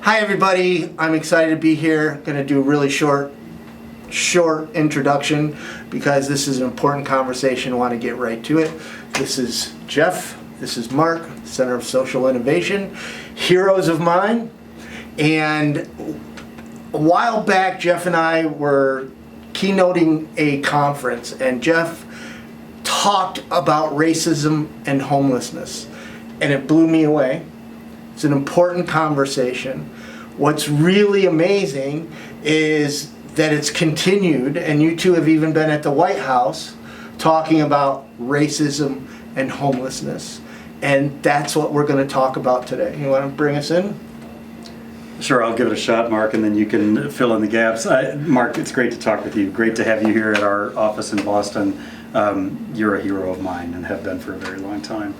Hi everybody, I'm excited to be here. Going to do a really short introduction because this is an important conversation. I want to get right to it. This is Jeff, this is Marc, Center of Social Innovation, heroes of mine. And a while back, Jeff and I were keynoting a conference, and Jeff talked about racism and homelessness, and it blew me away. It's an important conversation. What's really amazing is that it's continued, and you two have even been at the White House talking about racism and homelessness. And that's what we're going to talk about today. You want to bring us in? Sure, I'll give it a shot, Marc, and then you can fill in the gaps. Marc, it's great to talk with you. Great to have you here at our office in Boston. You're a hero of mine and have been for a very long time.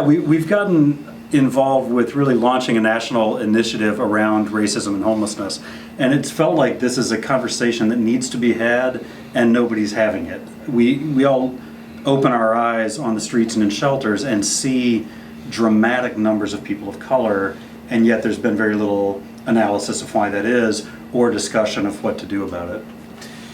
We've gotten involved with really launching a national initiative around racism and homelessness, and it's felt like this is a conversation that needs to be had and nobody's having it. We all open our eyes on the streets and in shelters and see dramatic numbers of people of color, and yet there's been very little analysis of why that is or discussion of what to do about it.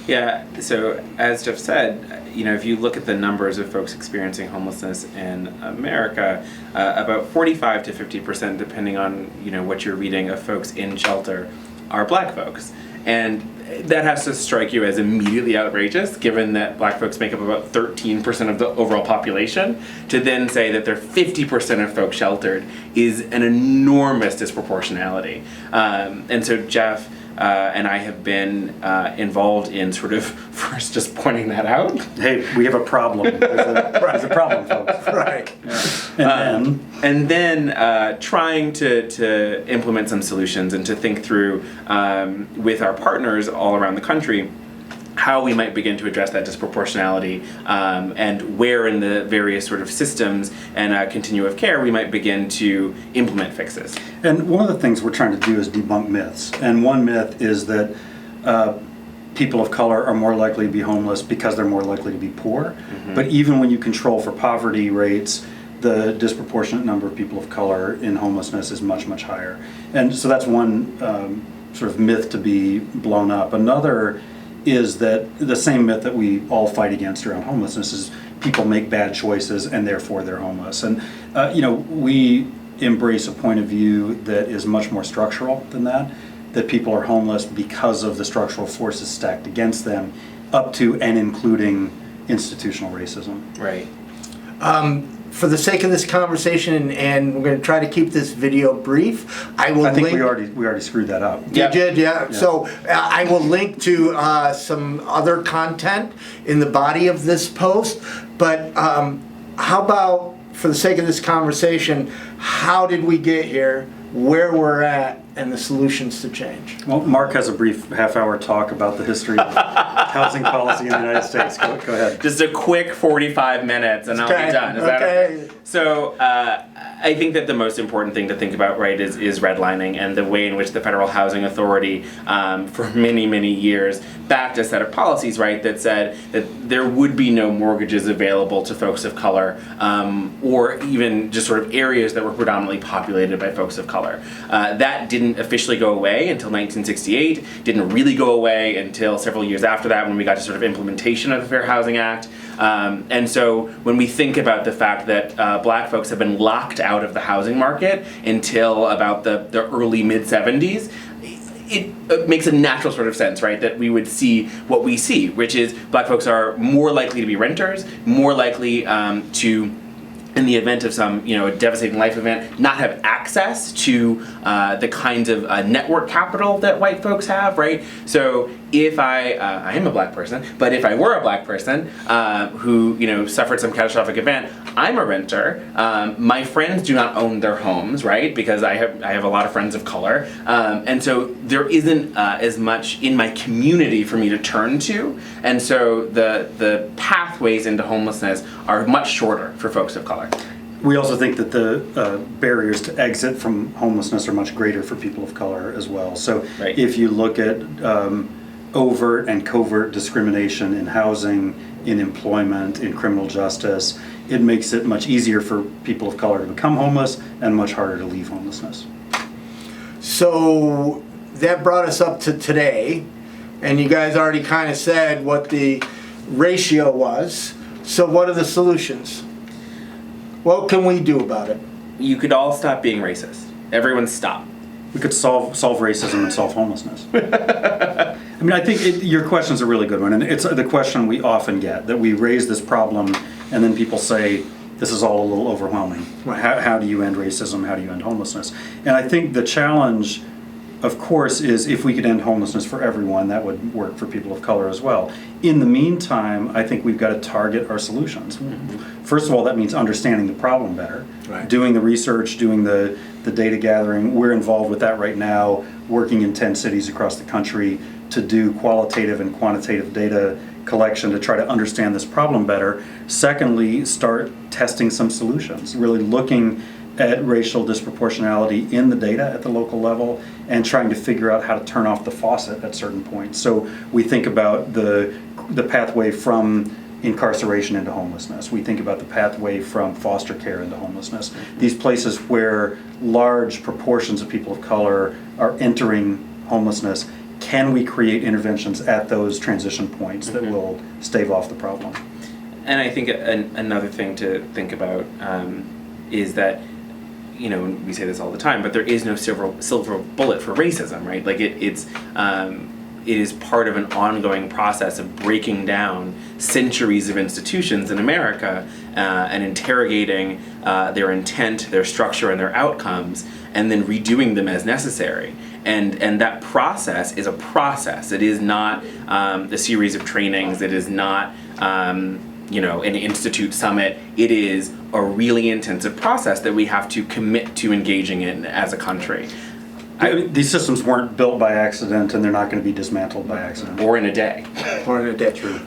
Yeah, so as Jeff said, if you look at the numbers of folks experiencing homelessness in America, about 45 to 50%, depending on what you're reading, of folks in shelter are Black folks. And that has to strike you as immediately outrageous, given that Black folks make up about 13% of the overall population. To then say that they're 50% of folks sheltered is an enormous disproportionality. And so Jeff and I have been involved in sort of first just pointing that out. Hey, we have a problem. There's a problem, folks. Right. Yeah. And then trying to implement some solutions and to think through with our partners all around the country how we might begin to address that disproportionality and where in the various sort of systems and continuum of care we might begin to implement fixes. And one of the things we're trying to do is debunk myths. And one myth is that people of color are more likely to be homeless because they're more likely to be poor. Mm-hmm. But even when you control for poverty rates, the disproportionate number of people of color in homelessness is much, much higher. And so that's one sort of myth to be blown up. Another is that the same myth that we all fight against around homelessness is people make bad choices and therefore they're homeless. And we embrace a point of view that is much more structural than that people are homeless because of the structural forces stacked against them, up to and including institutional racism. Right. For the sake of this conversation, and we're going to try to keep this video brief, I think we already screwed that up. You did, yeah. So I will link to some other content in the body of this post. But how about, for the sake of this conversation, how did we get here, where we're at, and the solutions to change? Well, Marc has a brief half-hour talk about the history of housing policy in the United States. Go ahead. Just a quick 45 minutes and I'll be done. Is that okay? So I think that the most important thing to think about, right, is redlining and the way in which the Federal Housing Authority for many, many years backed a set of policies, right, that said that there would be no mortgages available to folks of color or even just sort of areas that were predominantly populated by folks of color. That didn't officially go away until 1968, didn't really go away until several years after that when we got to sort of implementation of the Fair Housing Act. And so when we think about the fact that Black folks have been locked out of the housing market until about the early mid-70s, it makes a natural sort of sense, right, that we would see what we see, which is Black folks are more likely to be renters, more likely to, in the event of some, a devastating life event, not have access to the kinds of network capital that white folks have, right? So if I am a Black person, but if I were a Black person who, suffered some catastrophic event, I'm a renter. My friends do not own their homes, right? Because I have a lot of friends of color. And so there isn't as much in my community for me to turn to. And so the pathways into homelessness are much shorter for folks of color. We also think that the barriers to exit from homelessness are much greater for people of color as well. So right. If you look at overt and covert discrimination in housing, in employment, in criminal justice, it makes it much easier for people of color to become homeless and much harder to leave homelessness. So that brought us up to today, and you guys already kind of said what the ratio was. So what are the solutions? What can we do about it? You could all stop being racist. Everyone stop. We could solve racism and solve homelessness. I mean, I think your question's a really good one, and it's the question we often get, that we raise this problem and then people say, this is all a little overwhelming. Right. How do you end racism? How do you end homelessness? And I think the challenge, of course, is if we could end homelessness for everyone, that would work for people of color as well. In the meantime, I think we've got to target our solutions. First of all, that means understanding the problem better, Right. doing the research, doing the data gathering. We're involved with that right now, working in 10 cities across the country to do qualitative and quantitative data collection to try to understand this problem better. Secondly, start testing some solutions, really looking at racial disproportionality in the data at the local level and trying to figure out how to turn off the faucet at certain points. So we think about the pathway from incarceration into homelessness. We think about the pathway from foster care into homelessness. These places where large proportions of people of color are entering homelessness, can we create interventions at those transition points that will stave off the problem? And I think another thing to think about is that, you know, we say this all the time, but there is no silver bullet for racism, right? Like it is part of an ongoing process of breaking down centuries of institutions in America and interrogating their intent, their structure, and their outcomes, and then redoing them as necessary. And that process is a process. It is not a series of trainings. It is not you know, an institute summit. It is a really intensive process that we have to commit to engaging in as a country. These systems weren't built by accident, and they're not going to be dismantled by accident. Or in a day. Or in a day. True.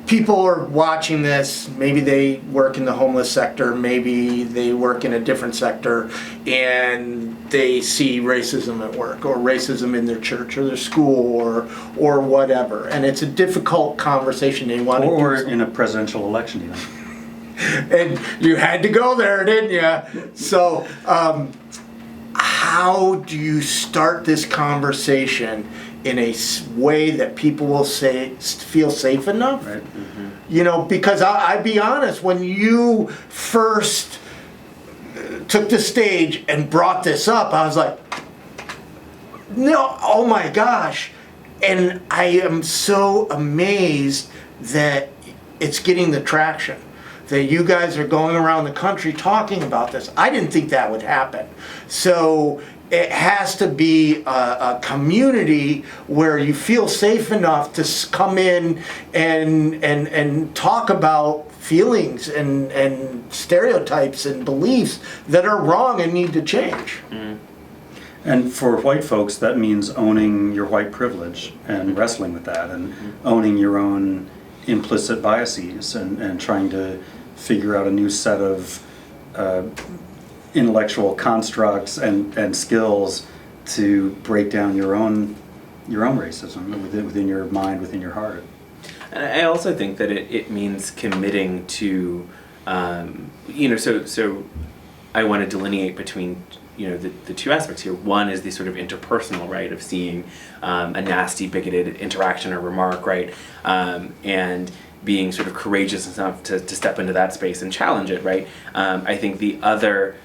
People are watching this, maybe they work in the homeless sector, maybe they work in a different sector, and they see racism at work, or racism in their church or their school, or whatever. And it's a difficult conversation. They want Or to do in a presidential election even. and you had to go there, didn't you? So, how do you start this conversation in a way that people will feel safe enough? Right. You know, because I'd be honest, when you first took the stage and brought this up, I was like, no, oh my gosh. And I am so amazed that it's getting the traction, that you guys are going around the country talking about this. I didn't think that would happen. So it has to be a community where you feel safe enough to come in and talk about feelings and stereotypes and beliefs that are wrong and need to change. And for white folks, that means owning your white privilege and wrestling with that, and owning your own implicit biases, and trying to figure out a new set of intellectual constructs and skills to break down your own racism within your mind, within your heart. And I also think that it means committing to, you know, so I want to delineate between, you know, the two aspects here. One is the sort of interpersonal, right, of seeing a nasty, bigoted interaction or remark, right, and being sort of courageous enough to step into that space and challenge it, right? I think the other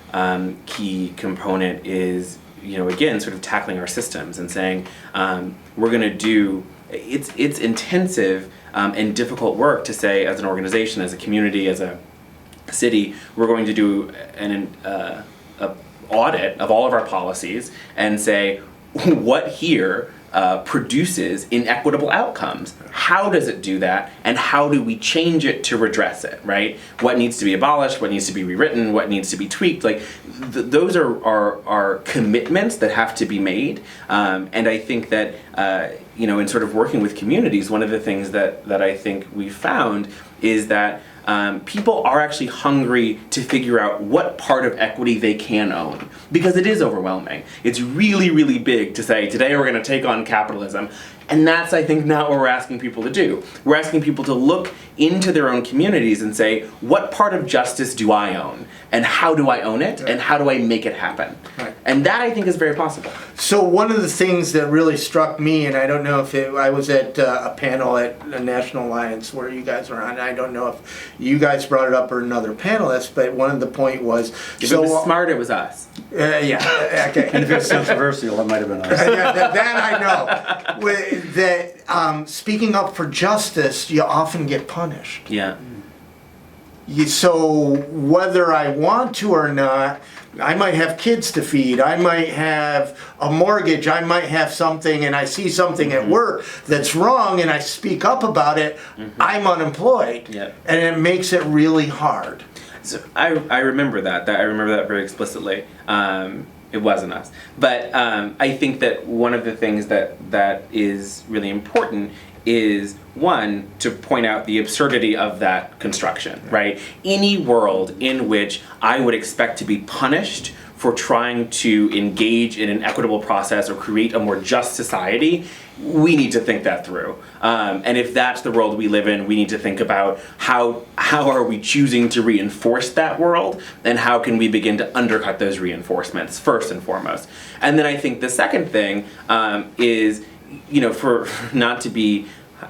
key component is, you know, again, sort of tackling our systems and saying, we're going to do, it's intensive and difficult work to say, as an organization, as a community, as a city, we're going to do an audit of all of our policies and say, what here produces inequitable outcomes? How does it do that? And how do we change it to redress it, right? What needs to be abolished? What needs to be rewritten? What needs to be tweaked? Like, those are commitments that have to be made. And I think that, you know, in sort of working with communities, one of the things that I think we found is that people are actually hungry to figure out what part of equity they can own, because it is overwhelming. It's really, really big to say, today we're going to take on capitalism. And that's, I think, not what we're asking people to do. We're asking people to look into their own communities and say, what part of justice do I own? And how do I own it? And how do I make it happen? Right. And that, I think, is very possible. So one of the things that really struck me, and I don't know if I was at a panel at the National Alliance where you guys were on, I don't know if you guys brought it up or another panelist, but one of the point was... If it was smart, it was us. Yeah, okay. And if it's controversial, it might have been us. that I know. That speaking up for justice, you often get punished. Yeah. So whether I want to or not, I might have kids to feed, I might have a mortgage, I might have something, and I see something at work that's wrong and I speak up about it, I'm unemployed. Yep. And it makes it really hard. So I remember that. I remember that very explicitly. It wasn't us. But I think that one of the things that is really important is, one, to point out the absurdity of that construction, right? Any world in which I would expect to be punished for trying to engage in an equitable process or create a more just society, we need to think that through. And if that's the world we live in, we need to think about how are we choosing to reinforce that world, and how can we begin to undercut those reinforcements, first and foremost. And then I think the second thing is, for not to be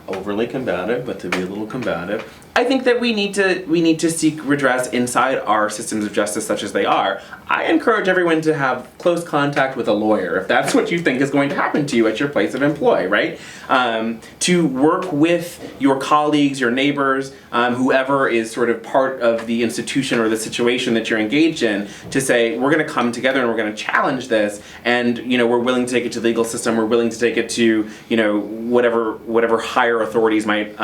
overly combative, but to be a little combative, I think that we need to seek redress inside our systems of justice, such as they are. I encourage everyone to have close contact with a lawyer if that's what you think is going to happen to you at your place of employ, right? To work with your colleagues, your neighbors, whoever is sort of part of the institution or the situation that you're engaged in, to say, we're going to come together and we're going to challenge this, and we're willing to take it to the legal system, we're willing to take it to whatever higher authorities might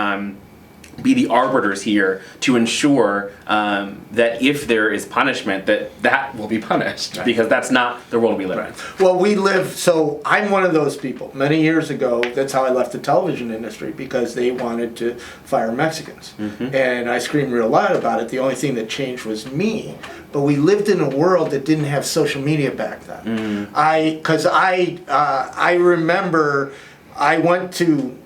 be the arbiters here to ensure that if there is punishment, that will be punished, right? Because that's not the world we live in. Well, so I'm one of those people. Many years ago, that's how I left the television industry, because they wanted to fire Mexicans. And I screamed real loud about it. The only thing that changed was me. But we lived in a world that didn't have social media back then. I remember I went to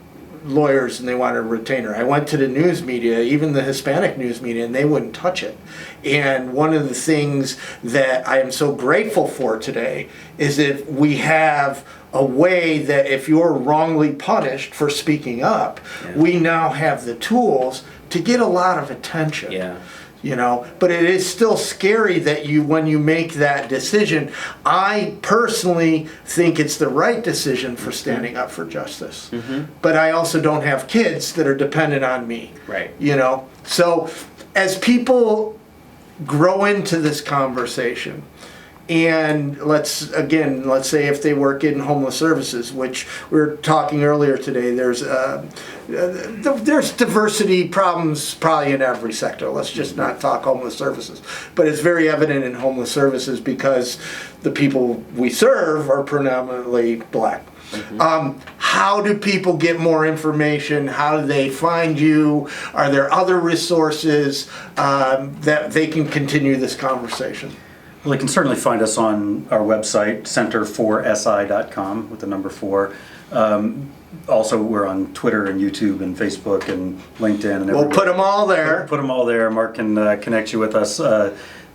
lawyers and they wanted a retainer. I went to the news media, even the Hispanic news media, and they wouldn't touch it. And one of the things that I am so grateful for today is that we have a way that if you're wrongly punished for speaking up, we now have the tools to get a lot of attention. Yeah. But it is still scary that when you make that decision, I personally think it's the right decision for standing up for justice. But I also don't have kids that are dependent on me. Right. So as people grow into this conversation, and let's say if they work in homeless services, which we were talking earlier today, there's diversity problems probably in every sector. Let's just not talk homeless services. But it's very evident in homeless services because the people we serve are predominantly black. How do people get more information? How do they find you? Are there other resources that they can continue this conversation? Well, they can certainly find us on our website, center4si.com with the number 4. Also, we're on Twitter and YouTube and Facebook and LinkedIn. And we'll put them all there. Put them all there. Marc can connect you with us.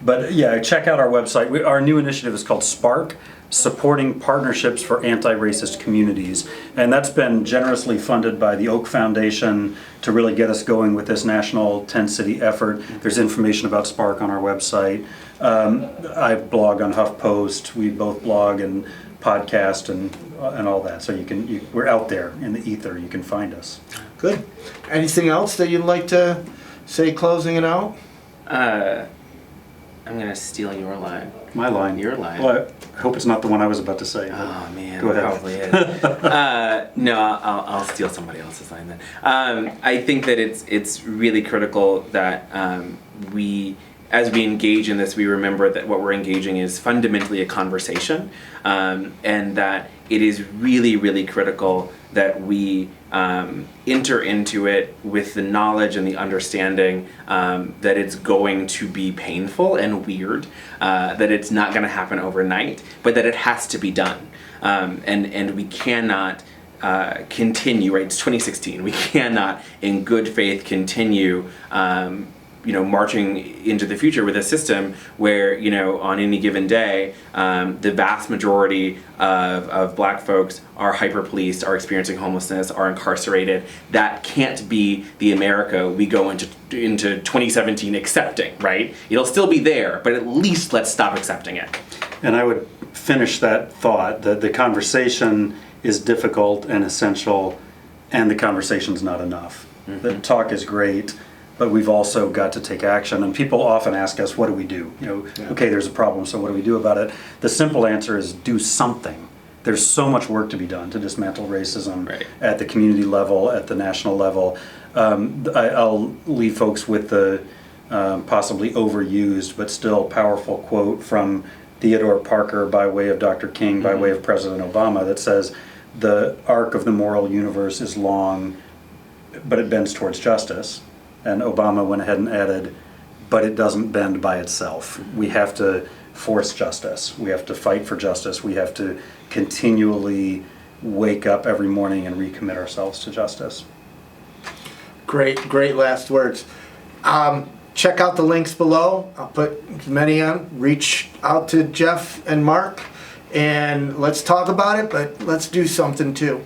But yeah, check out our website. Our new initiative is called Spark, Supporting Partnerships for Anti-Racist Communities. And that's been generously funded by the Oak Foundation to really get us going with this national 10-city effort. There's information about Spark on our website. I blog on HuffPost. We both blog and podcast and all that. So we're out there in the ether. You can find us. Good. Anything else that you'd like to say closing it out? I'm going to steal your line. My line? Your line. Well, I hope it's not the one I was about to say. Oh, man. Go ahead. Probably is. No, I'll steal somebody else's line then. I think that it's really critical that as we engage in this, we remember that what we're engaging is fundamentally a conversation, and that it is really, really critical that we enter into it with the knowledge and the understanding that it's going to be painful and weird, that it's not going to happen overnight, but that it has to be done. And we cannot continue, right? It's 2016. We cannot, in good faith, continue marching into the future with a system where, on any given day, the vast majority of black folks are hyper-policed, are experiencing homelessness, are incarcerated. That can't be the America we go into 2017 accepting, right? It'll still be there, but at least let's stop accepting it. And I would finish that thought that the conversation is difficult and essential, and the conversation's not enough. Mm-hmm. The talk is great, but we've also got to take action. And people often ask us, what do we do? Okay, there's a problem, so what do we do about it? The simple answer is do something. There's so much work to be done to dismantle racism at the community level, at the national level. I'll leave folks with the possibly overused but still powerful quote from Theodore Parker by way of Dr. King, by way of President Obama, that says, the arc of the moral universe is long, but it bends towards justice. And Obama went ahead and added, but it doesn't bend by itself. We have to force justice. We have to fight for justice. We have to continually wake up every morning and recommit ourselves to justice. Great last words. Check out the links below. I'll put many on. Reach out to Jeff and Marc, and let's talk about it, but let's do something too.